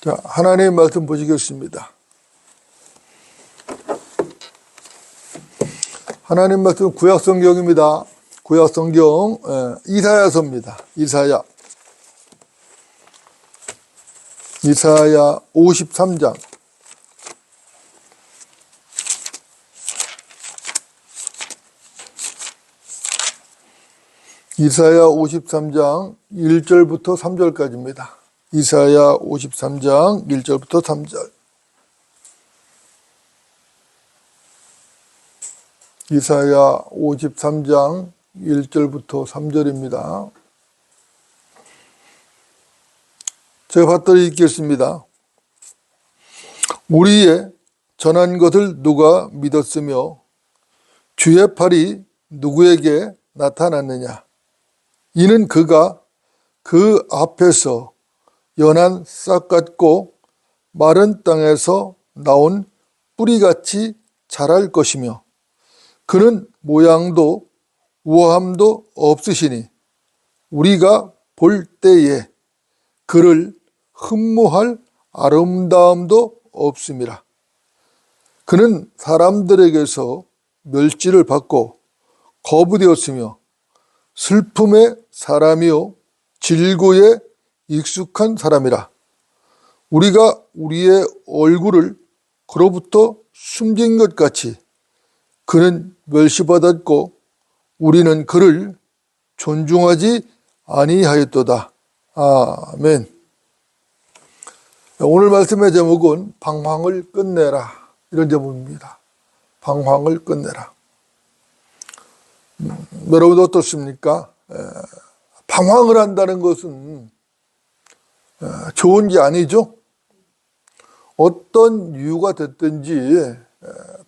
자, 하나님의 말씀 보시겠습니다. 하나님 말씀 구약성경입니다. 구약성경 이사야서입니다. 이사야 53장. 이사야 53장 1절부터 3절까지입니다. 이사야 53장 1절부터 3절. 이사야 53장 1절부터 3절입니다. 제가 받들어 읽겠습니다. 우리의 전한 것을 누가 믿었으며 주의 팔이 누구에게 나타났느냐? 이는 그가 그 앞에서 연한 싹 같고 마른 땅에서 나온 뿌리같이 자랄 것이며 그는 모양도 우아함도 없으시니 우리가 볼 때에 그를 흠모할 아름다움도 없음이라. 그는 사람들에게서 멸시를 받고 거부되었으며 슬픔의 사람이요 질고에 익숙한 사람이라. 우리가 우리의 얼굴을 그로부터 숨긴 것 같이 그는 멸시받았고 우리는 그를 존중하지 아니하였도다. 아멘. 오늘 말씀의 제목은 방황을 끝내라, 이런 제목입니다. 방황을 끝내라. 여러분 어떻습니까? 방황을 한다는 것은 좋은 게 아니죠. 어떤 이유가 됐든지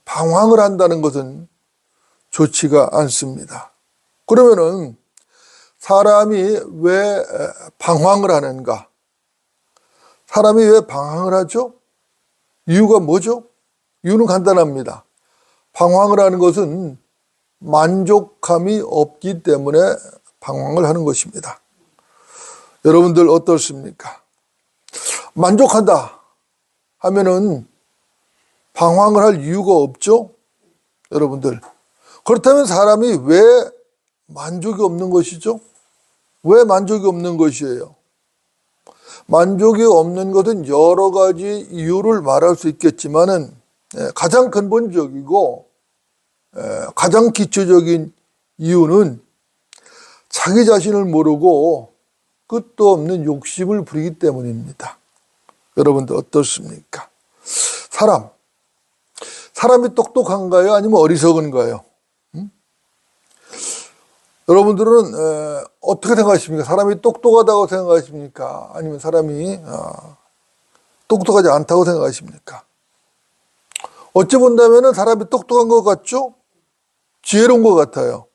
방황을 한다는 것은 좋지가 않습니다. 그러면은 사람이 왜 방황을 하는가? 사람이 왜 방황을 하죠? 이유가 뭐죠? 이유는 간단합니다. 방황을 하는 것은 만족감이 없기 때문에 방황을 하는 것입니다. 여러분들 어떻습니까? 만족한다 하면은 방황을 할 이유가 없죠? 여러분들. 그렇다면 사람이 왜 만족이 없는 것이죠? 왜 만족이 없는 것이에요? 만족이 없는 것은 여러 가지 이유를 말할 수 있겠지만은 가장 근본적이고 가장 기초적인 이유는 자기 자신을 모르고 끝도 없는 욕심을 부리기 때문입니다. 여러분들 어떻습니까? 사람이 똑똑한가요? 아니면 어리석은가요? 여러분들은 어떻게 생각하십니까? 사람이 똑똑하다고 생각하십니까? 아니면 사람이 똑똑하지 않다고 생각하십니까? 어찌 본다면 사람이 똑똑한 것 같죠? 지혜로운 것 같아요.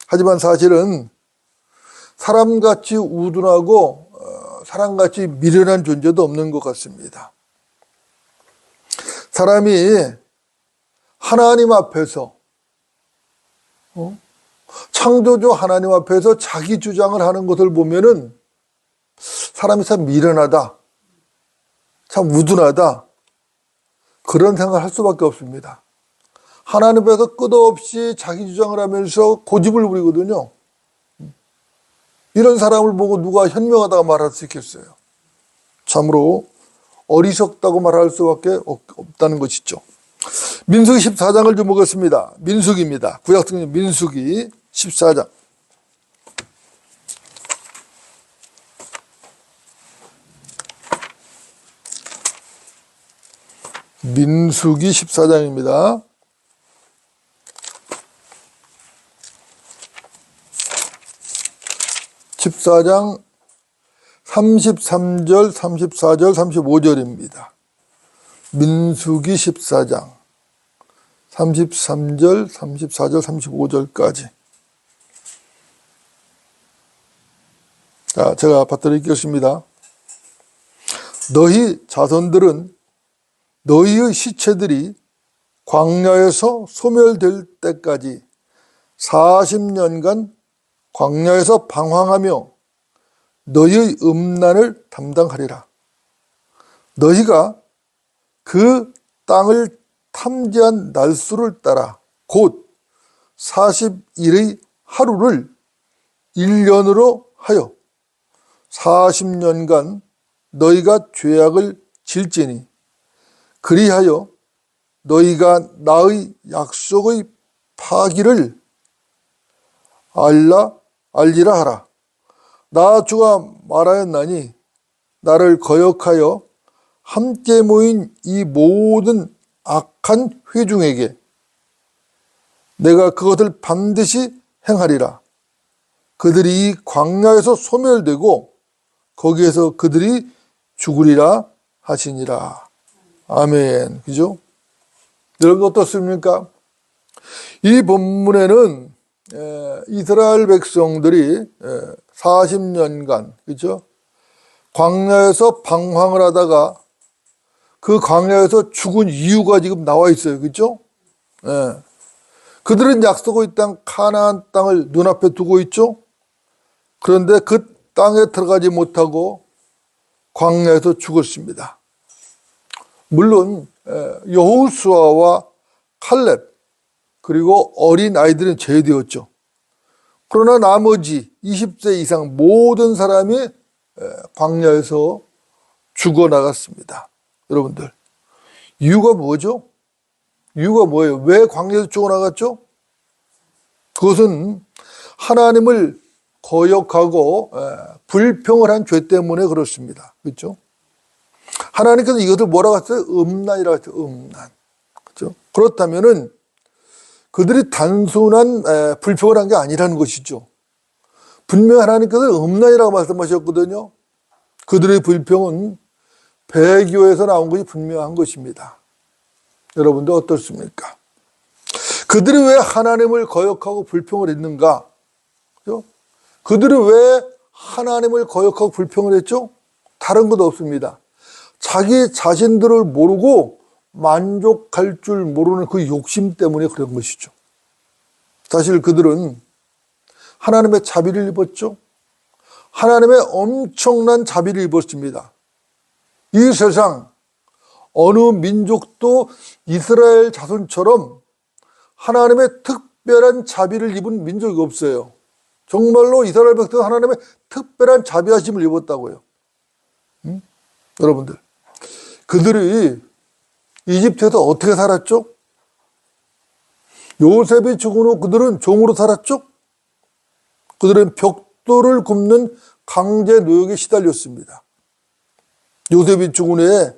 하지만 사실은 사람같이 우둔하고 사람같이 미련한 존재도 없는 것 같습니다. 사람이 하나님 앞에서 창조주 하나님 앞에서 자기 주장을 하는 것을 보면은 사람이 참 미련하다, 참 우둔하다, 그런 생각을 할 수밖에 없습니다. 하나님 앞에서 끝없이 자기 주장을 하면서 고집을 부리거든요. 이런 사람을 보고 누가 현명하다고 말할 수 있겠어요? 참으로 어리석다고 말할 수밖에 없다는 것이죠. 민수기 14장을 좀 보겠습니다. 민수기입니다. 구약성경 민수기 14장. 민수기 14장입니다. (14장) 33절, 34절, 35절입니다. 민수기 14장 33절, 34절, 35절까지. 자, 제가 받들어 읽겠습니다. 너희 자손들은 너희의 시체들이 광야에서 소멸될 때까지 40년간 광야에서 방황하며 너희의 음란을 담당하리라. 너희가 그 땅을 탐지한 날수를 따라 곧 40일의 하루를 1년으로 하여 40년간 너희가 죄악을 질지니 그리하여 너희가 나의 약속의 파기를 알리라 하라. 나 주가 말하였나니 나를 거역하여 함께 모인 이 모든 악한 회중에게 내가 그것을 반드시 행하리라. 그들이 이 광야에서 소멸되고 거기에서 그들이 죽으리라 하시니라. 아멘. 그죠? 여러분 어떻습니까? 이 본문에는 이스라엘 백성들이 40년간 그죠? 광야에서 방황을 하다가 그 광야에서 죽은 이유가 지금 나와 있어요. 그죠? 그들은 약속의 땅 가나안 땅을 눈앞에 두고 있죠. 그런데 그 땅에 들어가지 못하고 광야에서 죽었습니다. 물론 여호수아와 칼렙 그리고 어린 아이들은 제외되었죠. 그러나 나머지 20세 이상 모든 사람이 광야에서 죽어나갔습니다. 여러분들 이유가 뭐죠? 이유가 뭐예요? 왜 광야에서 죽어나갔죠? 그것은 하나님을 거역하고 불평을 한 죄 때문에 그렇습니다. 그렇죠? 하나님께서 이것을 뭐라고 했어요? 음란이라고 했어요. 음란. 그렇죠? 그렇다면은 그들이 단순한 불평을 한 게 아니라는 것이죠. 분명 하나님께서 음란이라고 말씀하셨거든요. 그들의 불평은 배교에서 나온 것이 분명한 것입니다. 여러분들 어떻습니까? 그들이 왜 하나님을 거역하고 불평을 했는가? 그렇죠? 그들이 왜 하나님을 거역하고 불평을 했죠? 다른 것도 없습니다. 자기 자신들을 모르고 만족할 줄 모르는 그 욕심 때문에 그런 것이죠. 사실 그들은 하나님의 자비를 입었죠. 하나님의 엄청난 자비를 입었습니다. 이 세상 어느 민족도 이스라엘 자손처럼 하나님의 특별한 자비를 입은 민족이 없어요. 정말로 이스라엘 백성은 하나님의 특별한 자비하심을 입었다고요. 여러분들 그들이 이집트에서 어떻게 살았죠? 요셉이 죽은 후 그들은 종으로 살았죠? 그들은 벽돌을 굽는 강제 노역에 시달렸습니다. 요셉이 죽은 후에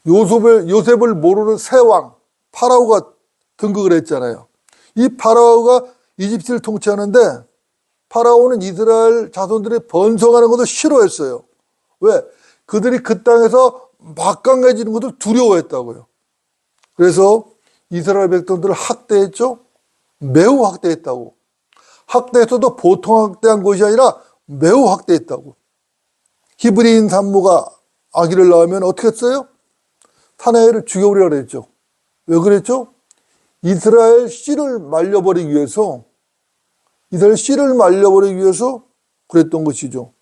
요셉을 모르는 새왕 파라오가 등극을 했잖아요. 이 파라오가 이집트를 통치하는데 파라오는 이스라엘 자손들이 번성하는 것을 싫어했어요. 왜? 그들이 그 땅에서 막강해지는 것을 두려워했다고요. 그래서 이스라엘 백성들을 학대했죠. 매우 학대했다고. 학대에서도 보통 학대한 것이 아니라 매우 학대했다고. 히브리인 산모가 아기를 낳으면 어떻게 했어요? 사내를 죽여버리라 그랬죠. 왜 그랬죠? 이스라엘 씨를 말려버리기 위해서 그랬던 것이죠.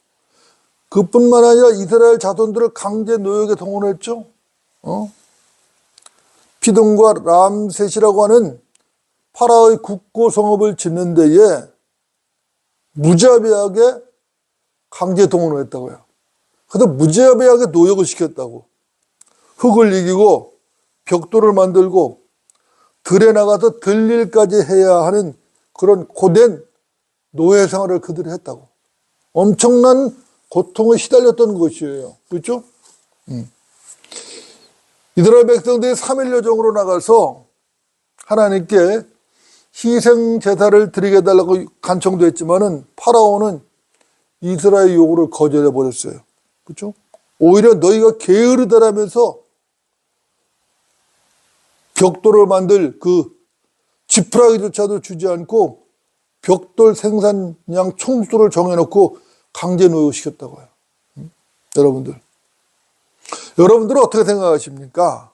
그뿐만 아니라 이스라엘 자손들을 강제 노역에 동원했죠. 피돈과 람셋이라고 하는 파라오의 국고 성읍을 짓는 데에 무자비하게 강제 동원을 했다고요. 그래서 무자비하게 노역을 시켰다고. 흙을 이기고 벽돌을 만들고 들에 나가서 들일까지 해야 하는 그런 고된 노예 생활을 그들이 했다고. 엄청난 고통에 시달렸던 것이에요. 그렇죠? 이스라엘 백성들이 3일 여정으로 나가서 하나님께 희생 제사를 드리게 해달라고 간청도 했지만은 파라오는 이스라엘 요구를 거절해 버렸어요. 그렇죠? 오히려 너희가 게으르다라면서 벽돌을 만들 그 지푸라기조차도 주지 않고 벽돌 생산량 총수를 정해놓고 강제 노역시켰다고요. 여러분들은 어떻게 생각하십니까?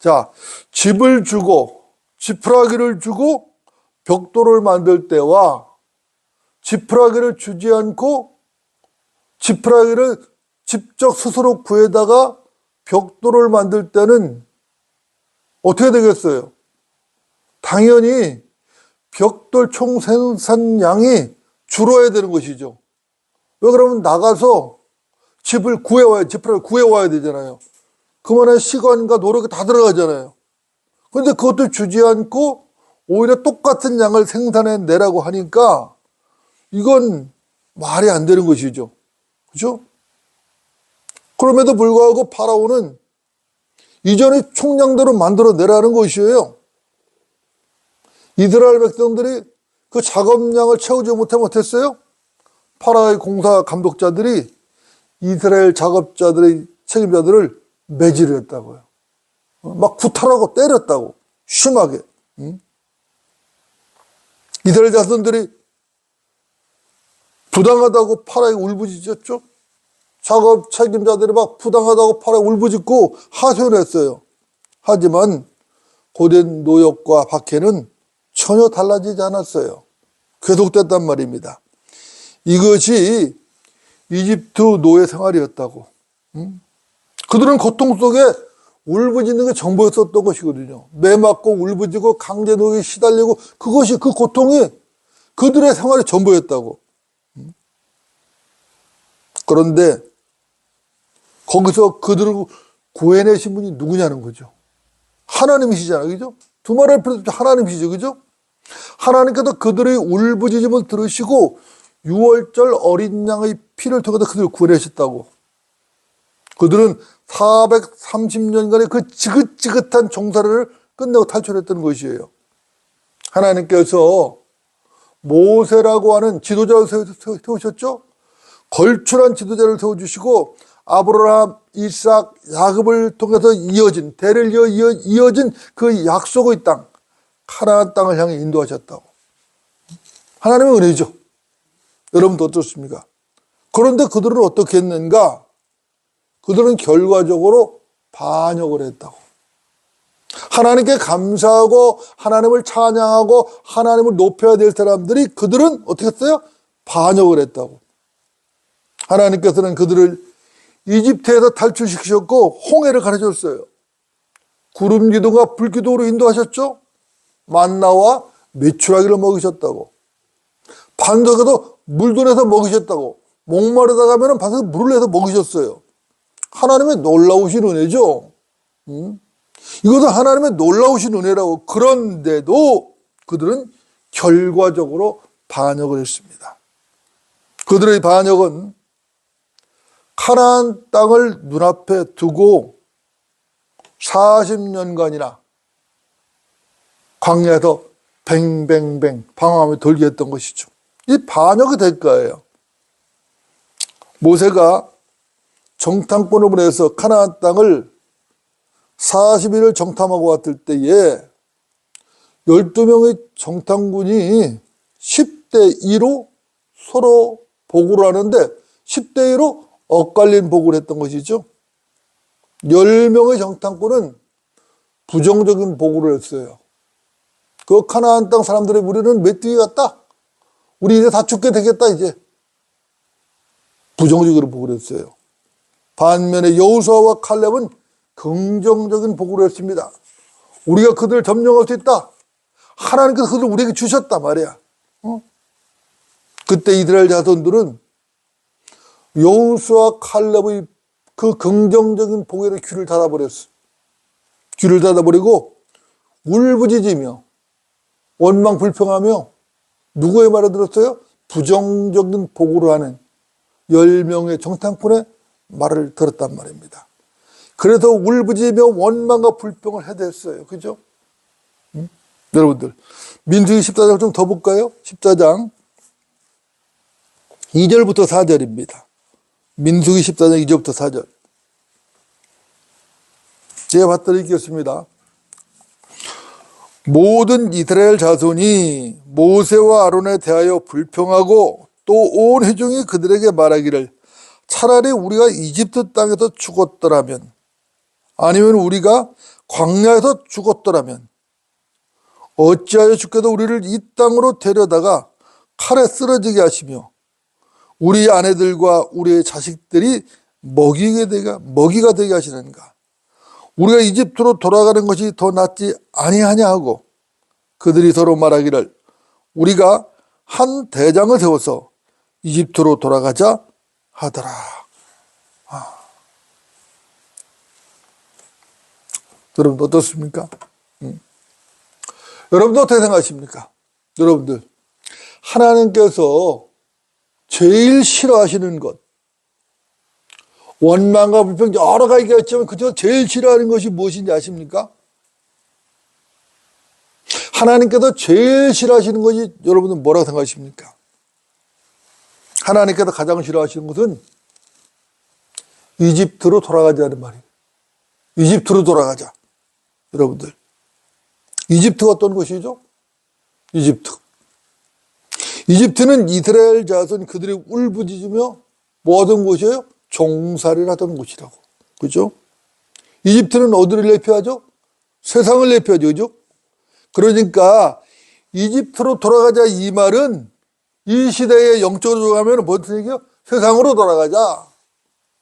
자, 집을 주고 지푸라기를 주고 벽돌을 만들 때와 지푸라기를 주지 않고 지푸라기를 직접 스스로 구해다가 벽돌을 만들 때는 어떻게 되겠어요? 당연히 벽돌 총 생산량이 줄어야 되는 것이죠. 왜 그러면 나가서 집을 구해와야 되잖아요. 그만한 시간과 노력이 다 들어가잖아요. 그런데 그것도 주지 않고 오히려 똑같은 양을 생산해내라고 하니까 이건 말이 안 되는 것이죠. 그죠? 그럼에도 불구하고 파라오는 이전의 총량대로 만들어내라는 것이에요. 이스라엘 백성들이 그 작업량을 채우지 못했어요? 파라오의 공사 감독자들이 이스라엘 작업자들의 책임자들을 매질했다고요. 막 구타라고 때렸다고. 심하게. 이스라엘 자손들이 부당하다고 파라오에 울부짖었죠. 작업 책임자들이 막 부당하다고 파라오에 울부짖고 하소연했어요. 하지만 고된 노역과 박해는 전혀 달라지지 않았어요. 계속됐단 말입니다. 이것이 이집트 노예 생활이었다고. 그들은 고통 속에 울부짖는 게 전부였었던 것이거든요. 매 맞고 울부짖고 강제 노역에 시달리고 그것이 그 고통이 그들의 생활의 전부였다고. 그런데 거기서 그들을 구해내신 분이 누구냐는 거죠. 하나님이시잖아요. 그죠? 두말할 필요 없죠. 하나님이시죠. 그죠? 하나님께서 그들의 울부짖음을 들으시고 6월절 어린 양의 피를 통해서 그들을 구원하셨다고. 그들은 430년간의 그 지긋지긋한 종살이를 끝내고 탈출했던 것이에요. 하나님께서 모세라고 하는 지도자를 세우셨죠? 걸출한 지도자를 세워주시고 아브라함, 이삭, 야곱을 통해서 대를 이어진 그 약속의 땅, 가나안 땅을 향해 인도하셨다고. 하나님의 은혜죠. 여러분도 어떻습니까? 그런데 그들은 어떻게 했는가? 그들은 결과적으로 반역을 했다고. 하나님께 감사하고 하나님을 찬양하고 하나님을 높여야 될 사람들이 그들은 어떻게 했어요? 반역을 했다고. 하나님께서는 그들을 이집트에서 탈출시키셨고 홍해를 가르쳤어요. 구름 기둥과 불 기둥으로 인도하셨죠. 만나와 메추라기를 먹이셨다고. 반석에도 물도 내서 먹이셨다고. 목마르다 가면 반석에 물을 내서 먹이셨어요. 하나님의 놀라우신 은혜죠. 이것은 하나님의 놀라우신 은혜라고. 그런데도 그들은 결과적으로 반역을 했습니다. 그들의 반역은 가나안 땅을 눈앞에 두고 40년간이나 광야에서 뱅뱅뱅 방황하며 돌게 했던 것이죠. 이 반역의 대가예요. 모세가 정탐꾼을 해서 가나안 땅을 40일을 정탐하고 왔을 때에 12명의 정탐꾼이 10대 2로 서로 보고를 하는데 10대 2로 엇갈린 보고를 했던 것이죠. 10명의 정탐꾼은 부정적인 보고를 했어요. 그 가나안 땅 사람들의 우리는 메뚜기 같다. 우리 이제 다 죽게 되겠다 이제. 부정적으로 보고를 했어요. 반면에 여호수아와 칼렙은 긍정적인 보고를 했습니다. 우리가 그들을 점령할 수 있다. 하나님께서 그들을 우리에게 주셨다 말이야. 그때 이스라엘 자손들은 여호수아 칼렙의 그 긍정적인 보고에 귀를 닫아버렸어. 귀를 닫아버리고 울부짖으며 원망불평하며 누구의 말을 들었어요? 부정적인 보고를 하는 10명의 정탐꾼의 말을 들었단 말입니다. 그래서 울부짖으며 원망과 불평을 해댔어요. 그죠? 여러분들 민수기 14장 좀 더 볼까요? 14장 2절부터 4절입니다. 민수기 14장 2절부터 4절. 제가 받들어 읽겠습니다. 모든 이스라엘 자손이 모세와 아론에 대하여 불평하고 또 온 회중이 그들에게 말하기를 차라리 우리가 이집트 땅에서 죽었더라면 아니면 우리가 광야에서 죽었더라면 어찌하여 주께서 우리를 이 땅으로 데려다가 칼에 쓰러지게 하시며 우리 아내들과 우리의 자식들이 먹이가 되게 하시는가. 우리가 이집트로 돌아가는 것이 더 낫지 아니하냐 하고 그들이 서로 말하기를 우리가 한 대장을 세워서 이집트로 돌아가자 하더라. 여러분 어떻습니까? 여러분도 어떻게 생각하십니까? 여러분들 하나님께서 제일 싫어하시는 것, 원망과 불평 여러 가지가 있지만 그저 제일 싫어하는 것이 무엇인지 아십니까? 하나님께서 제일 싫어하시는 것이 여러분은 뭐라고 생각하십니까? 하나님께서 가장 싫어하시는 것은 이집트로 돌아가자는 말이에요. 이집트로 돌아가자. 여러분들 이집트가 어떤 곳이죠? 이집트는 이스라엘 자손 그들이 울부짖으며 뭐 하던 곳이에요? 종살이를 하던 곳이라고. 그죠? 이집트는 어디를 대표하죠? 세상을 대표하죠. 그죠? 그러니까 이집트로 돌아가자 이 말은 이 시대에 영적으로 돌아가면 무슨 얘기예요? 세상으로 돌아가자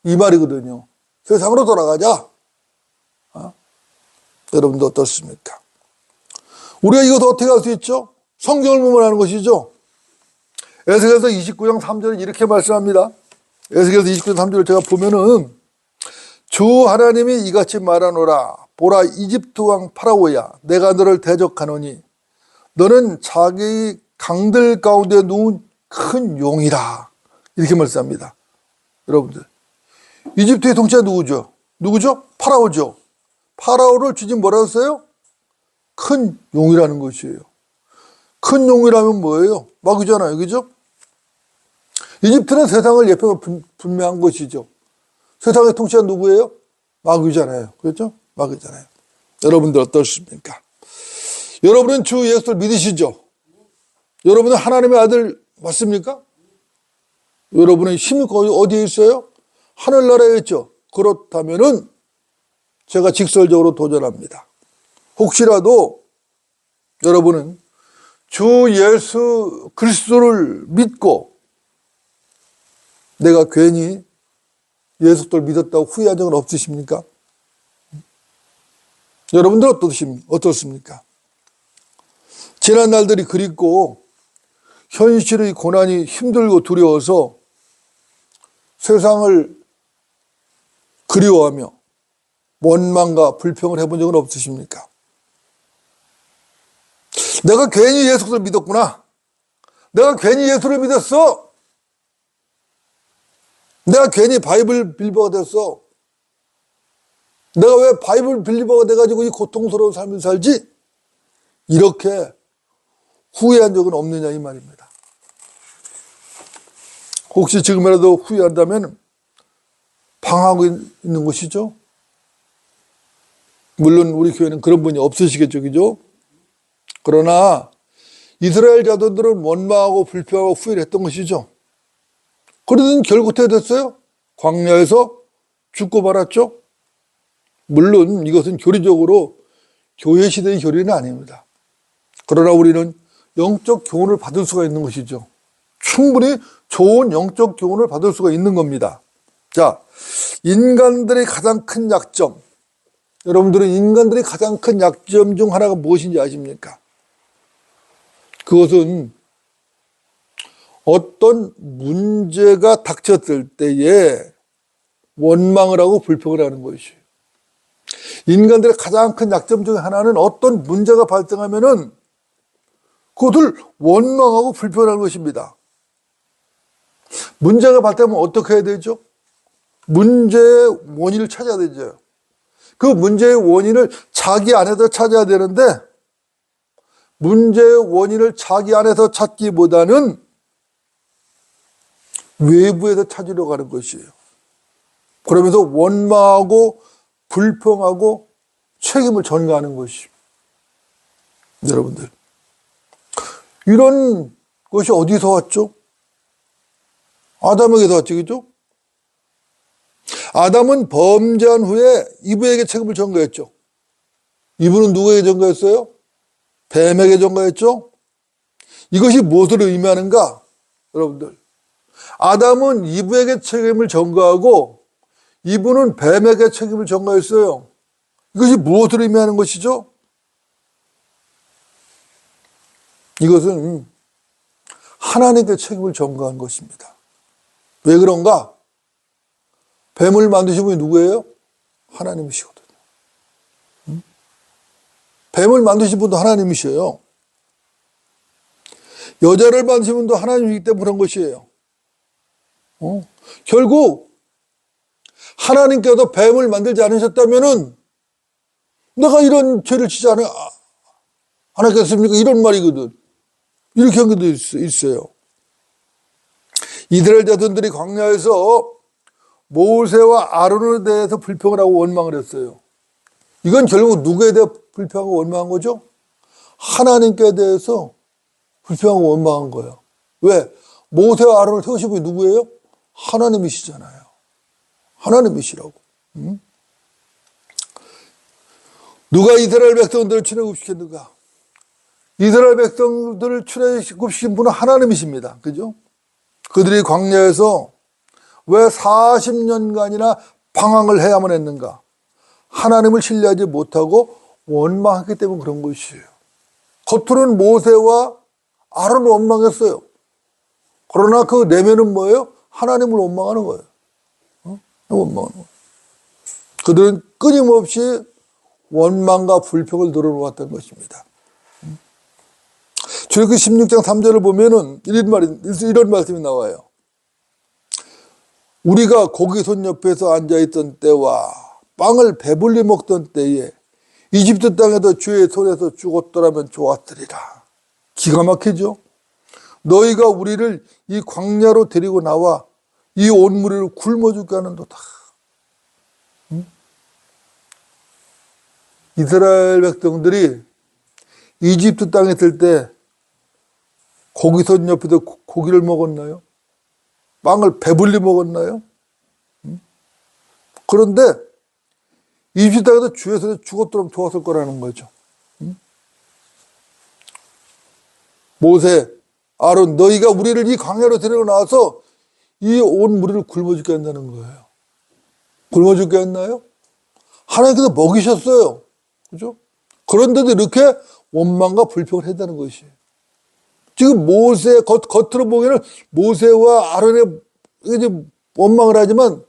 이 말이거든요. 세상으로 돌아가자. 여러분도 어떻습니까? 우리가 이것을 어떻게 할 수 있죠? 성경을 보면 하는 것이죠. 에스겔서 29장 3절에 이렇게 말씀합니다. 에스겔서 29장 3절을 제가 보면은 주 하나님이 이같이 말하노라. 보라 이집트 왕 파라오야 내가 너를 대적하노니 너는 자기 강들 가운데 누운 큰 용이라. 이렇게 말씀합니다. 여러분들 이집트의 통치자 누구죠? 파라오죠. 파라오를 주님 뭐라고 했어요? 큰 용이라는 것이에요. 큰 용이라면 뭐예요? 마귀잖아요. 그죠? 이집트는 세상을 예표가 분명한 것이죠. 세상의 통치자 누구예요? 마귀잖아요. 그렇죠? 마귀잖아요. 여러분들 어떻습니까? 여러분은 주 예수를 믿으시죠? 여러분은 하나님의 아들 맞습니까? 여러분의 힘이 거기 어디에 있어요? 하늘나라에 있죠. 그렇다면은 제가 직설적으로 도전합니다. 혹시라도 여러분은 주 예수 그리스도를 믿고 내가 괜히 예수를 믿었다고 후회한 적은 없으십니까? 여러분들 어떻습니까? 지난 날들이 그립고 현실의 고난이 힘들고 두려워서 세상을 그리워하며 원망과 불평을 해본 적은 없으십니까? 내가 괜히 예수를 믿었구나. 내가 괜히 예수를 믿었어. 내가 괜히 바이블 빌리버가 됐어. 내가 왜 바이블 빌리버가 돼가지고 이 고통스러운 삶을 살지? 이렇게 후회한 적은 없느냐 이 말입니다. 혹시 지금이라도 후회한다면 방황하고 있는 것이죠. 물론 우리 교회는 그런 분이 없으시겠죠. 그죠? 그러나 이스라엘 자손들은 원망하고 불평하고 후회를 했던 것이죠. 그러더니 결국 어떻게 됐어요? 광야에서 죽고 말았죠. 물론 이것은 교리적으로 교회 시대의 교리는 아닙니다. 그러나 우리는 영적 교훈을 받을 수가 있는 것이죠. 충분히 좋은 영적 교훈을 받을 수가 있는 겁니다. 자, 인간들의 가장 큰 약점. 여러분들은 인간들의 가장 큰 약점 중 하나가 무엇인지 아십니까? 그것은 어떤 문제가 닥쳤을 때에 원망을 하고 불평을 하는 것이에요. 인간들의 가장 큰 약점 중 하나는 어떤 문제가 발생하면은 그것을 원망하고 불평하는 것입니다. 문제가 발생하면 어떻게 해야 되죠? 문제의 원인을 찾아야 되죠. 그 문제의 원인을 자기 안에서 찾아야 되는데 문제의 원인을 자기 안에서 찾기보다는 외부에서 찾으려고 하는 것이에요. 그러면서 원망하고 불평하고 책임을 전가하는 것이죠. 여러분들, 이런 것이 어디서 왔죠? 아담에게서 왔죠. 그죠? 아담은 범죄한 후에 이브에게 책임을 전가했죠. 이브는 누구에게 전가했어요? 뱀에게 전가했죠. 이것이 무엇을 의미하는가? 여러분들, 아담은 이브에게 책임을 전가하고 이브는 뱀에게 책임을 전가했어요. 이것이 무엇을 의미하는 것이죠? 이것은 하나님께 책임을 전가한 것입니다. 왜 그런가? 뱀을 만드신 분이 누구예요? 하나님이시거든요. 뱀을 만드신 분도 하나님이셔요. 여자를 만드신 분도 하나님이기 때문에 그런 것이에요. 결국 하나님께서 뱀을 만들지 않으셨다면은 내가 이런 죄를 지지 않았겠습니까? 이런 말이거든. 이렇게 한 것도 있어요. 이스라엘 자손들이 광야에서 모세와 아론에 대해서 불평을 하고 원망을 했어요. 이건 결국 누구에 대해 불평하고 원망한 거죠? 하나님께 대해서 불평하고 원망한 거예요. 왜? 모세와 아론을 세우신 분이 누구예요? 하나님이시잖아요. 하나님이시라고. 누가 이스라엘 백성들을 출애굽시켰는가? 이스라엘 백성들을 출애굽시킨 분은 하나님이십니다. 그죠? 그들이 광야에서 왜 40년간이나 방황을 해야만 했는가? 하나님을 신뢰하지 못하고 원망했기 때문에 그런 것이에요. 겉으로는 모세와 아론을 원망했어요. 그러나 그 내면은 뭐예요? 하나님을 원망하는 거예요. 원망하는 거예요. 그들은 끊임없이 원망과 불평을 늘어놓았던 것입니다. 출애굽기 16장 3절을 보면은 이런 말씀이 나와요. 우리가 고기손 옆에서 앉아있던 때와 빵을 배불리 먹던 때에 이집트 땅에서 주의 손에서 죽었더라면 좋았으리라. 기가 막히죠? 너희가 우리를 이 광야로 데리고 나와 이 온 무리를 굶어 죽게 하는도다. 이스라엘 백성들이 이집트 땅에 있을 때 고기손 옆에서 고기를 먹었나요? 빵을 배불리 먹었나요? 그런데 이집트 땅에서 주의 손에 죽었더라면 좋았을 거라는 거죠. 모세, 아론, 너희가 우리를 이 광야로 데리고 나와서 이 온 무리를 굶어 죽게 한다는 거예요. 굶어 죽게 했나요? 하나님께서 먹이셨어요. 그죠? 그런데도 이렇게 원망과 불평을 했다는 것이에요. 지금 겉으로 보기에는 모세와 아론의 이제 원망을 하지만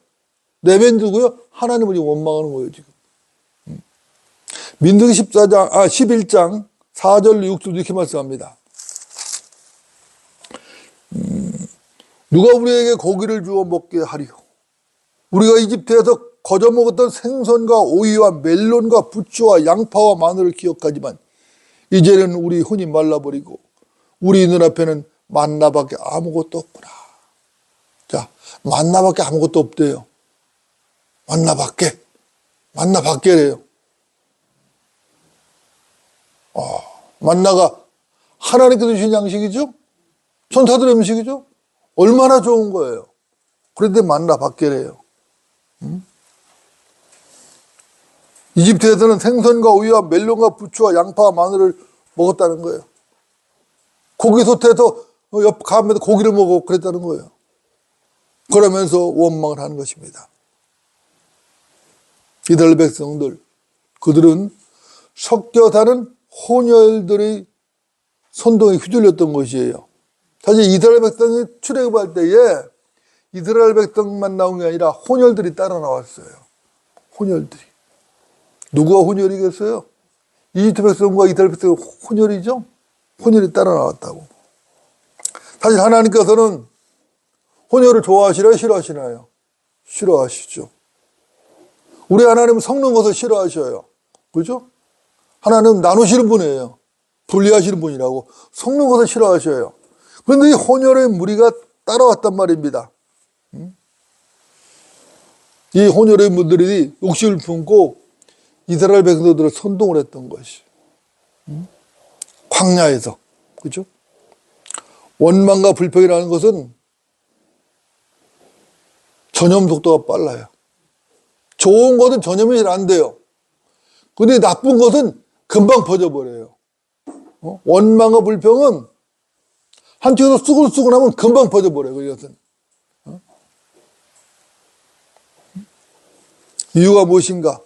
내면 누구요? 하나님을 원망하는 거예요, 지금. 민수기 11장 4절 6절 이렇게 말씀합니다. 누가 우리에게 고기를 주어 먹게 하리요? 우리가 이집트에서 거저 먹었던 생선과 오이와 멜론과 부추와 양파와 마늘을 기억하지만 이제는 우리 혼이 말라버리고 우리 눈앞에는 만나밖에 아무것도 없구나. 자, 만나밖에 아무것도 없대요. 만나밖에래요. 만나가 하나님께서 주신 양식이죠? 천사들의 음식이죠? 얼마나 좋은 거예요. 그런데 만나밖에래요. 이집트에서는 생선과 오이와 멜론과 부추와 양파와 마늘을 먹었다는 거예요. 고기솥에서 옆 가면서 고기를 먹고 그랬다는 거예요. 그러면서 원망을 하는 것입니다. 이스라엘 백성들, 그들은 섞여 사는 혼혈들의 선동에 휘둘렸던 것이에요. 사실 이스라엘 백성이 출애굽할 때에 이스라엘 백성만 나온 게 아니라 혼혈들이 따라 나왔어요. 혼혈들이. 누가 혼혈이겠어요? 이집트 백성과 이스라엘 백성이 혼혈이죠? 혼혈이 따라 나왔다고. 사실 하나님께서는 혼혈을 좋아하시나요? 싫어하시나요? 싫어하시죠. 우리 하나님은 섞는 것을 싫어하셔요. 그죠? 하나님은 나누시는 분이에요. 분리하시는 분이라고. 섞는 것을 싫어하셔요. 그런데 이 혼혈의 무리가 따라왔단 말입니다. 이 혼혈의 분들이 욕심을 품고 이스라엘 백성들을 선동을 했던 것이. 광야에서. 그죠? 원망과 불평이라는 것은 전염 속도가 빨라요. 좋은 것은 전염이 잘 안 돼요. 근데 나쁜 것은 금방 퍼져버려요. 원망과 불평은 한쪽에서 쑥을쑥을 하면 금방 퍼져버려요. 이것은. 이유가 무엇인가?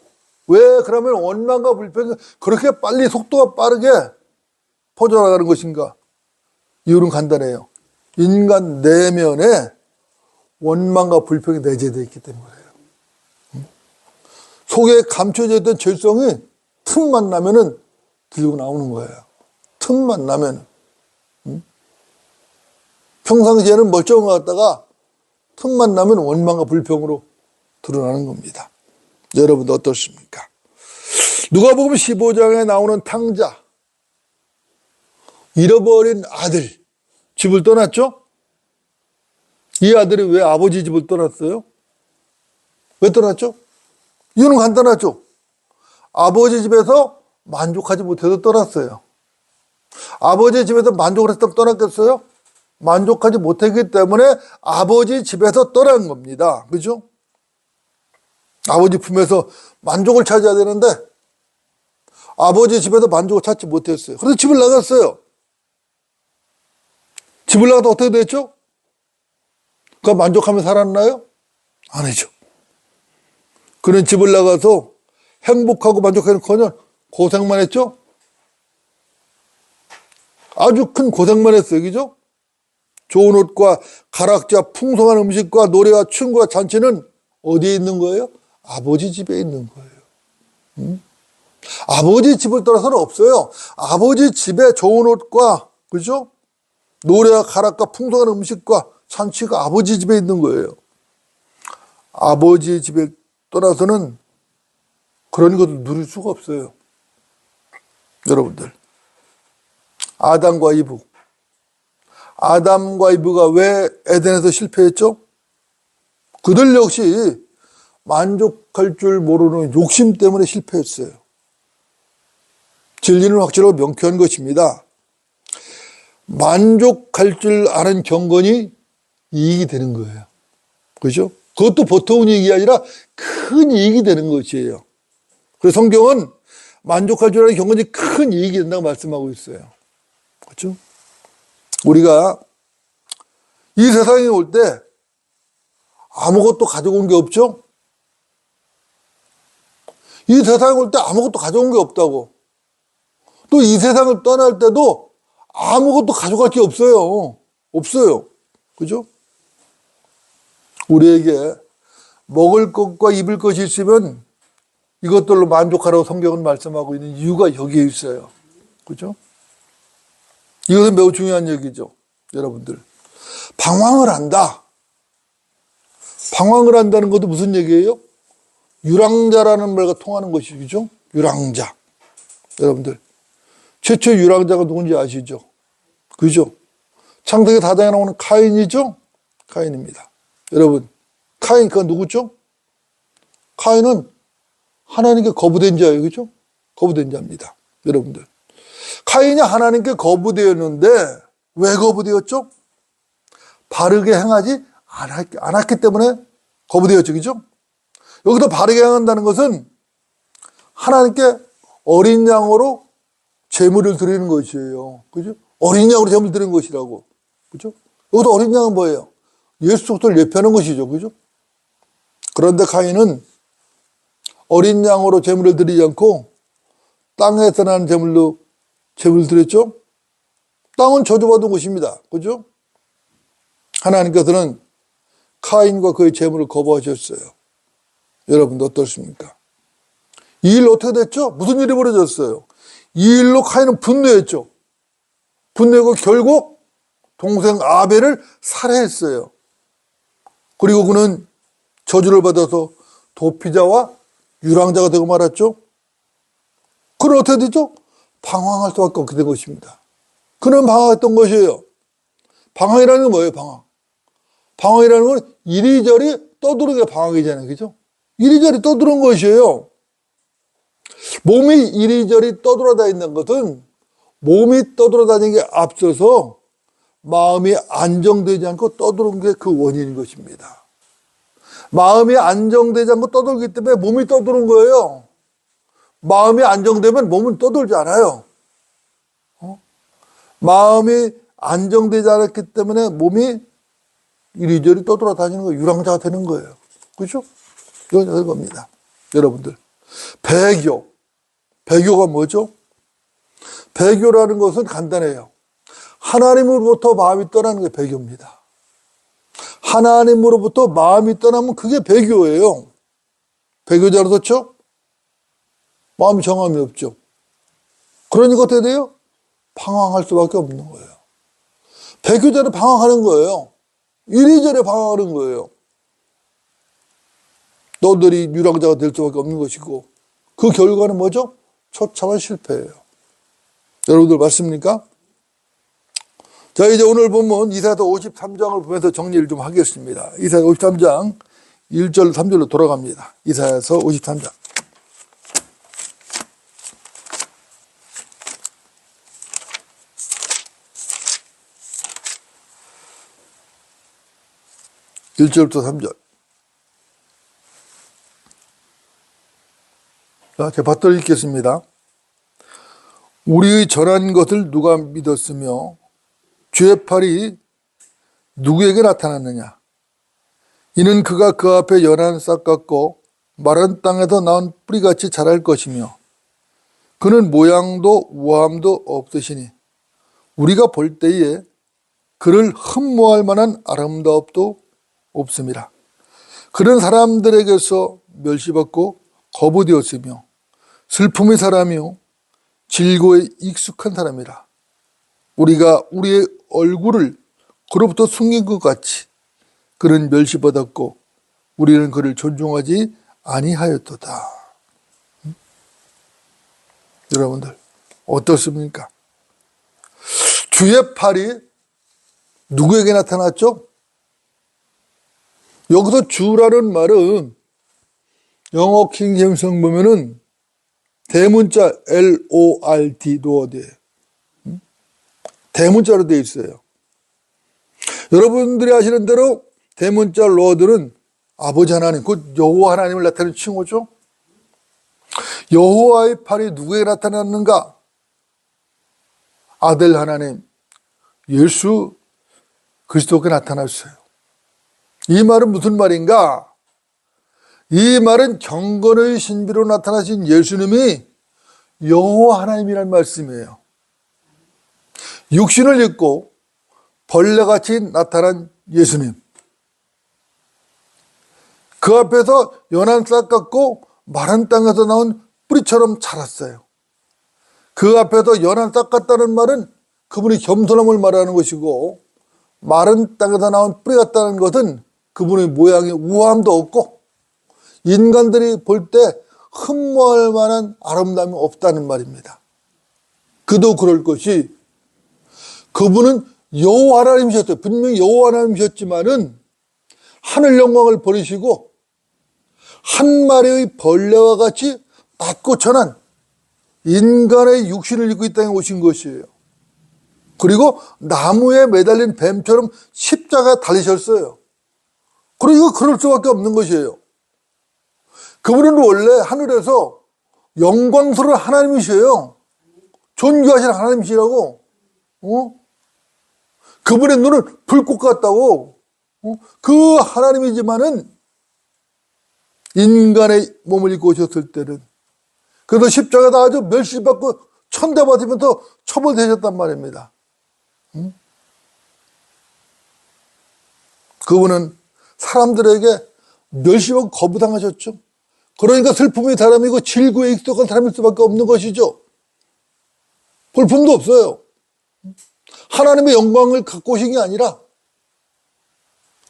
왜 그러면 원망과 불평이 그렇게 빨리 속도가 빠르게 퍼져나가는 것인가? 이유는 간단해요. 인간 내면에 원망과 불평이 내재되어 있기 때문이에요. 속에 감춰져 있던 죄성이 틈만 나면은 들고 나오는 거예요. 틈만 나면. 평상시에는 멀쩡한 것 같다가 틈만 나면 원망과 불평으로 드러나는 겁니다. 여러분도 어떻습니까? 누가복음 15장에 나오는 탕자, 잃어버린 아들, 집을 떠났죠? 이 아들이 왜 아버지 집을 떠났어요? 왜 떠났죠? 이유는 간단하죠. 아버지 집에서 만족하지 못해서 떠났어요. 아버지 집에서 만족을 했다면 떠났겠어요? 만족하지 못했기 때문에 아버지 집에서 떠난 겁니다. 그죠? 아버지 품에서 만족을 찾아야 되는데 아버지 집에서 만족을 찾지 못했어요. 그래서 집을 나갔어요. 집을 나가다 어떻게 됐죠? 그가 만족하며 살았나요? 아니죠. 그는 집을 나가서 행복하고 만족하는커녕 고생만 했죠? 아주 큰 고생만 했어요. 그죠? 좋은 옷과 가락자, 풍성한 음식과 노래와 춤과 잔치는 어디에 있는 거예요? 아버지 집에 있는 거예요. 아버지 집을 떠나서는 없어요. 아버지 집에 좋은 옷과, 그죠? 노래와 가락과 풍성한 음식과 잔치가 아버지 집에 있는 거예요. 아버지 집에 떠나서는 그런 것을 누릴 수가 없어요. 여러분들. 아담과 이브가 왜 에덴에서 실패했죠? 그들 역시 만족할 줄 모르는 욕심 때문에 실패했어요. 진리는 확실하고 명쾌한 것입니다. 만족할 줄 아는 경건이 이익이 되는 거예요. 그렇죠? 그것도 보통 이익이 아니라 큰 이익이 되는 것이에요. 그래서 성경은 만족할 줄 아는 경건이 큰 이익이 된다고 말씀하고 있어요. 그렇죠? 우리가 이 세상에 올 때 아무것도 가져온 게 없죠? 이 세상에 올 때 아무것도 가져온 게 없다고. 또 이 세상을 떠날 때도 아무것도 가져갈 게 없어요. 없어요. 그죠? 우리에게 먹을 것과 입을 것이 있으면 이것들로 만족하라고 성경은 말씀하고 있는 이유가 여기에 있어요. 그죠? 이것은 매우 중요한 얘기죠. 여러분들. 방황을 한다. 방황을 한다는 것도 무슨 얘기예요? 유랑자라는 말과 통하는 것이죠. 유랑자. 여러분들. 최초 유랑자가 누군지 아시죠? 그죠? 창세기 4장에 나오는 카인이죠? 카인입니다. 여러분, 카인 그가 누구죠? 카인은 하나님께 거부된 자예요. 그죠? 거부된 자입니다. 여러분들. 카인이 하나님께 거부되었는데 왜 거부되었죠? 바르게 행하지 않았기 때문에 거부되었죠. 그죠? 여기서 바르게 행한다는 것은 하나님께 어린 양으로 제물을 드리는 것이에요. 그죠? 어린 양으로 제물을 드리는 것이라고. 그죠? 여기서 어린 양은 뭐예요? 예수 그리스도를 예표하는 것이죠. 그죠? 그런데 카인은 어린 양으로 제물을 드리지 않고 땅에서 난 제물로 제물을 드렸죠? 땅은 저주받은 곳입니다. 그죠? 하나님께서는 카인과 그의 제물을 거부하셨어요. 여러분도 어떻습니까? 이 일 어떻게 됐죠? 무슨 일이 벌어졌어요? 이 일로 카인은 분노했죠. 분노하고 결국 동생 아벨을 살해했어요. 그리고 그는 저주를 받아서 도피자와 유랑자가 되고 말았죠. 그는 어떻게 됐죠? 방황할 수밖에 없게 된 것입니다. 그는 방황했던 것이에요. 방황이라는 건 뭐예요? 방황이라는 건 이리저리 떠드는 게 방황이잖아요. 그죠? 이리저리 떠드는 것이에요. 몸이 이리저리 떠돌아다니는 것은 몸이 떠돌아다니는 게 앞서서 마음이 안정되지 않고 떠도는 게 그 원인인 것입니다. 마음이 안정되지 않고 떠돌기 때문에 몸이 떠도는 거예요. 마음이 안정되면 몸은 떠돌지 않아요. 마음이 안정되지 않았기 때문에 몸이 이리저리 떠돌아다니는 거예요. 유랑자가 되는 거예요. 그렇죠? 이건 겁니다. 여러분들. 배교. 배교가 뭐죠? 배교라는 것은 간단해요. 하나님으로부터 마음이 떠나는 게 배교입니다. 하나님으로부터 마음이 떠나면 그게 배교예요. 배교자로 뒀죠? 마음이 정함이 없죠. 그러니까 어떻게 돼요? 방황할 수밖에 없는 거예요. 배교자는 방황하는 거예요. 이리저리 방황하는 거예요. 너들이 유랑자가 될 수밖에 없는 것이고, 그 결과는 뭐죠? 처참한 실패예요. 여러분들 맞습니까? 자, 이제 오늘 본문 이사야서 53장을 보면서 정리를 좀 하겠습니다. 이사야서 53장 1절 3절로 돌아갑니다. 이사야서 53장. (1절부터) (3절) 자, 제가 받들어 읽겠습니다. 우리의 전한 것을 누가 믿었으며 주의 팔이 누구에게 나타났느냐? 이는 그가 그 앞에 연한 싹 같고 마른 땅에서 나온 뿌리같이 자랄 것이며 그는 모양도 우아함도 없으시니 우리가 볼 때에 그를 흠모할 만한 아름다움도 없음이라. 그런 사람들에게서 멸시받고 거부되었으며 슬픔의 사람이요 질고에 익숙한 사람이라. 우리가 우리의 얼굴을 그로부터 숨긴 것 같이 그는 멸시받았고 우리는 그를 존중하지 아니하였도다. 여러분들 어떻습니까? 주의 팔이 누구에게 나타났죠? 여기서 주라는 말은 영어 킹제임스 보면은 대문자 LORD, 로드예요. 대문자로 되어 있어요. 여러분들이 아시는 대로 대문자 로드는 아버지 하나님, 곧 여호와 하나님을 나타내는 칭호죠. 여호와의 팔이 누구에게 나타났는가? 아들 하나님, 예수 그리스도께 나타났어요. 이 말은 무슨 말인가? 이 말은 경건의 신비로 나타나신 예수님이 여호와 하나님이라는 말씀이에요. 육신을 입고 벌레같이 나타난 예수님. 그 앞에서 연한 싹 같고 마른 땅에서 나온 뿌리처럼 자랐어요. 그 앞에서 연한 싹 같다는 말은 그분이 겸손함을 말하는 것이고 마른 땅에서 나온 뿌리 같다는 것은 그분의 모양에 우아함도 없고 인간들이 볼 때 흠모할 만한 아름다움이 없다는 말입니다. 그도 그럴 것이 그분은 여호와 하나님이셨어요. 분명히 여호와 하나님이셨지만은 하늘 영광을 버리시고 한 마리의 벌레와 같이 낮고 천한 인간의 육신을 입고 이 땅에 오신 것이에요. 그리고 나무에 매달린 뱀처럼 십자가에 달리셨어요. 그러니까 그럴 수밖에 없는 것이에요. 그분은 원래 하늘에서 영광스러운 하나님이셔요. 존귀하신 하나님이시라고. 그분의 눈은 불꽃 같다고. 그 하나님이지만은 인간의 몸을 입고 오셨을 때는 그래서 십자가에다 아주 멸시받고 천대받으면서 처벌되셨단 말입니다. 그분은 사람들에게 멸시받고 거부당하셨죠. 그러니까 슬픔의 사람이고 질고에 익숙한 사람일 수밖에 없는 것이죠. 볼품도 없어요. 하나님의 영광을 갖고 오신 게 아니라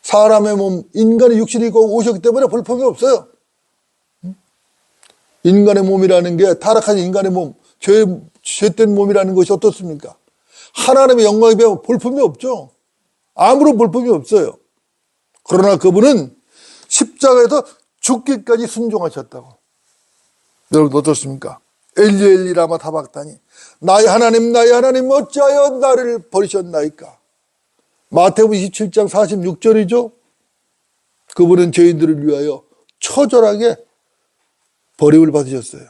사람의 몸, 인간의 육신을 입고 오셨기 때문에 볼품이 없어요. 인간의 몸이라는 게 타락한 인간의 몸, 죄된 몸이라는 것이 어떻습니까? 하나님의 영광에 비하면 볼품이 없죠. 아무런 볼품이 없어요. 그러나 그분은 십자가에서 죽기까지 순종하셨다고. 여러분 어떻습니까? 엘리 엘리 라마 타박다니 나의 하나님 어찌하여 나를 버리셨나이까. 마태복음 27장 46절이죠. 그분은 죄인들을 위하여 처절하게 버림을 받으셨어요.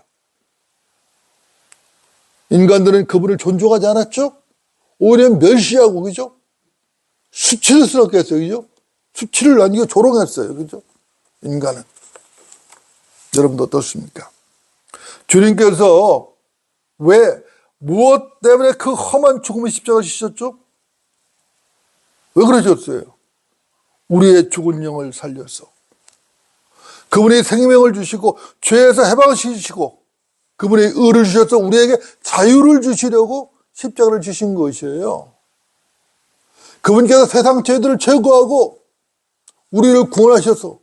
인간들은 그분을 존중하지 않았죠. 오히려 멸시하고, 그죠? 수치스럽게 했어요. 그죠? 수치를 남기고 조롱했어요. 그죠? 인간은. 여러분도 어떻습니까? 주님께서 왜, 무엇 때문에 그 험한 죽음의 십자가를 지셨죠? 왜 그러셨어요? 우리의 죽은 영을 살려서. 그분이 생명을 주시고 죄에서 해방을 시키시고 그분이 의를 주셔서 우리에게 자유를 주시려고 십자가를 지신 것이에요. 그분께서 세상 죄들을 제거하고 우리를 구원하셔서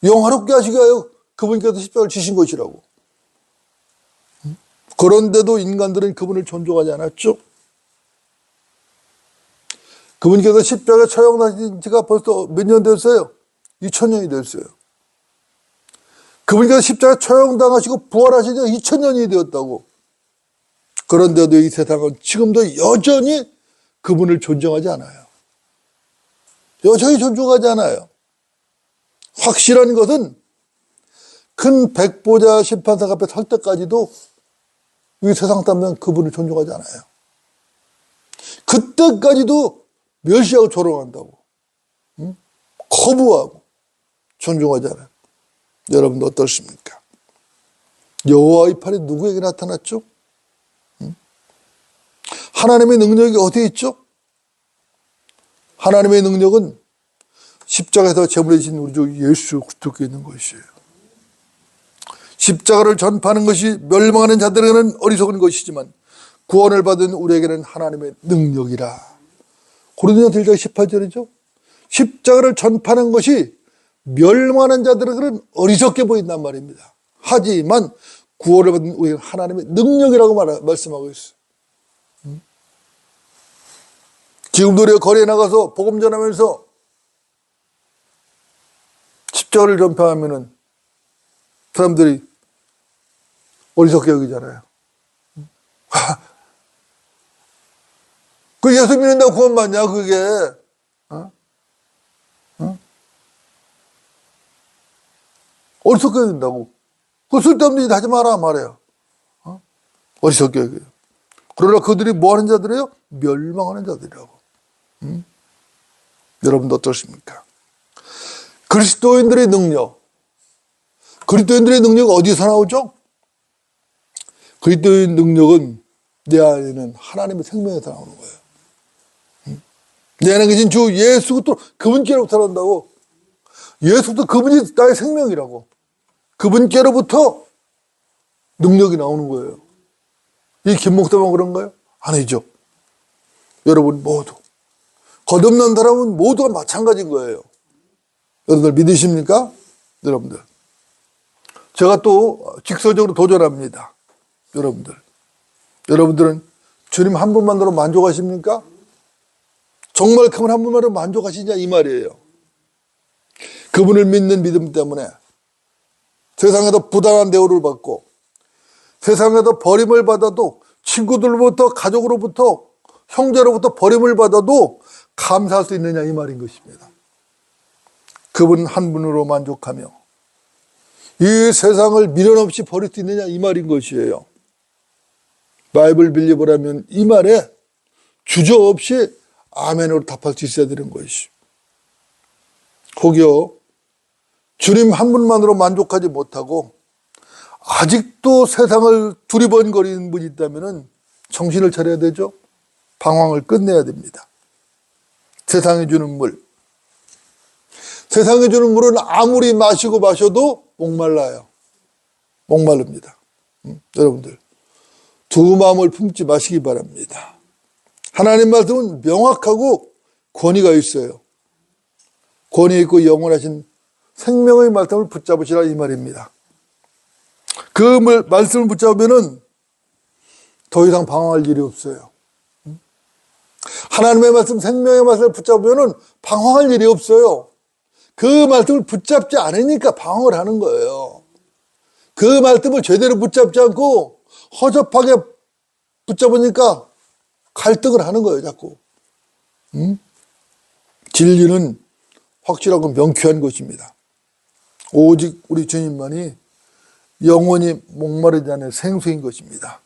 영화롭게 하시게 하여 그분께서 십자가를 지신 것이라고. 그런데도 인간들은 그분을 존중하지 않았죠. 그분께서 십자가에 처형하신 지가 벌써 몇 년 됐어요? 2000년이 됐어요. 그분께서 십자가에 처형당하시고 부활하신 지가 2000년이 되었다고. 그런데도 이 세상은 지금도 여전히 그분을 존중하지 않아요. 여전히 존중하지 않아요. 확실한 것은 큰 백보자 심판상 앞에 설 때까지도 이 세상 사람들은 그분을 존중하지 않아요. 그때까지도 멸시하고 조롱한다고. 거부하고 존중하지 않아요. 여러분도 어떻습니까? 여호와의 팔이 누구에게 나타났죠? 하나님의 능력이 어디에 있죠? 하나님의 능력은 십자가에서 제물해 주신 우리 주 예수 그리스도께 있는 것이에요. 십자가를 전파하는 것이 멸망하는 자들에게는 어리석은 것이지만 구원을 받은 우리에게는 하나님의 능력이라. 고린도전서 1장 18절이죠. 십자가를 전파하는 것이 멸망하는 자들에게는 어리석게 보인단 말입니다. 하지만 구원을 받은 우리에게는 하나님의 능력이라고 말씀하고 있어요. 지금도 우리가 거리에 나가서 복음 전하면서 십자가를 전파하면은 사람들이 어리석게 여기잖아요. 그 예수 믿는다고 구원 받냐, 그게. 어리석게 여긴다고. 그 쓸데없는 짓 하지 마라 말이에요. 어리석게 여겨요. 그러나 그들이 뭐 하는 자들이에요? 멸망하는 자들이라고. 여러분도 어떠십니까? 그리스도인들의 능력. 그리스도인들의 능력 어디서 나오죠? 그리스도인 능력은 내 안에는 하나님의 생명에서 나오는 거예요. 내 안에 계신 주 예수 그리스도 그분께로부터 나온다고. 예수 그리스도 그분이 나의 생명이라고. 그분께로부터 능력이 나오는 거예요. 이 김목사만 그런가요? 아니죠. 여러분 모두 거듭난 사람은 모두가 마찬가지인 거예요. 여러분들 믿으십니까? 여러분들. 제가 또 직설적으로 도전합니다. 여러분들은 주님 한 분만으로 만족하십니까? 정말 그분 한 분만으로 만족하시냐 이 말이에요. 그분을 믿는 믿음 때문에 세상에서 부당한 대우를 받고 세상에서 버림을 받아도 친구들로부터 가족으로부터 형제로부터 버림을 받아도 감사할 수 있느냐 이 말인 것입니다. 그분 한 분으로 만족하며 이 세상을 미련 없이 버릴 수 있느냐 이 말인 것이에요. 바이블 빌리버라면 이 말에 주저없이 아멘으로 답할 수 있어야 되는 것이죠. 혹여 주님 한 분만으로 만족하지 못하고 아직도 세상을 두리번거리는 분이 있다면 정신을 차려야 되죠. 방황을 끝내야 됩니다. 세상이 주는 물. 세상이 주는 물은 아무리 마시고 마셔도 목말라요. 목마릅니다. 여러분들 두 마음을 품지 마시기 바랍니다. 하나님 말씀은 명확하고 권위가 있어요. 권위 있고 영원하신 생명의 말씀을 붙잡으시라 이 말입니다. 그 말씀을 붙잡으면은 더 이상 방황할 일이 없어요. 하나님의 말씀, 생명의 말씀을 붙잡으면은 방황할 일이 없어요. 그 말씀을 붙잡지 않으니까 방황을 하는 거예요. 그 말씀을 제대로 붙잡지 않고 허접하게 붙잡으니까 갈등을 하는 거예요, 자꾸. 진리는 확실하고 명쾌한 것입니다. 오직 우리 주님만이 영원히 목마르지 않은 생수인 것입니다.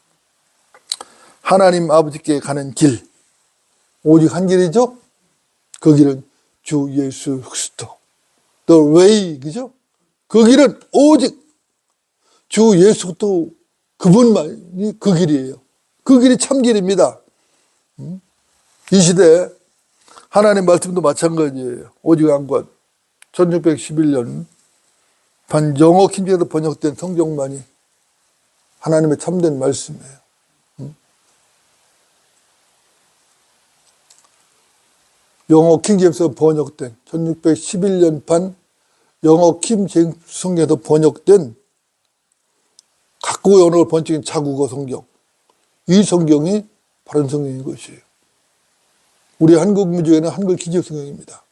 하나님 아버지께 가는 길, 오직 한 길이죠? 그 길은 주 예수 그리스도. The way, 그죠? 그 길은 오직 주 예수도 그분만이 그 길이에요. 그 길이 참 길입니다. 이 시대에 하나님 말씀도 마찬가지예요. 오직 한 권. 1611년 반 영어 킹제로 번역된 성경만이 하나님의 참된 말씀이에요. 영어 킹제임스가 번역된 1611년 반 영어 킹제임스 성경에서 번역된 각국의 언어를 번역한 자국어 성경. 이 성경이 바른 성경인 것이에요. 우리 한국 민족에는 한글 기적 성경입니다.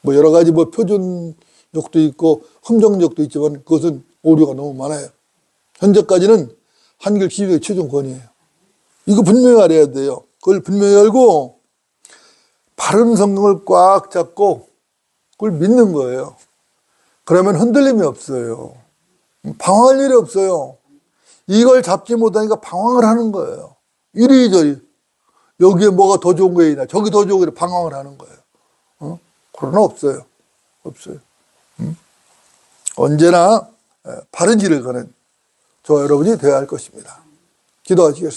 뭐 여러 가지 뭐 표준력도 있고 흠정력도 있지만 그것은 오류가 너무 많아요. 현재까지는 한글 기적의 최종권이에요. 이거 분명히 알아야 돼요. 그걸 분명히 알고 바른 성경을 꽉 잡고 그걸 믿는 거예요. 그러면 흔들림이 없어요. 방황할 일이 없어요. 이걸 잡지 못하니까 방황을 하는 거예요. 이리저리 여기에 뭐가 더 좋은 게 있나 저기 더 좋은 게 방황을 하는 거예요. 그러나 없어요. 없어요. 언제나 바른 길을 가는 저와 여러분이 되어야 할 것입니다. 기도하시겠습니다.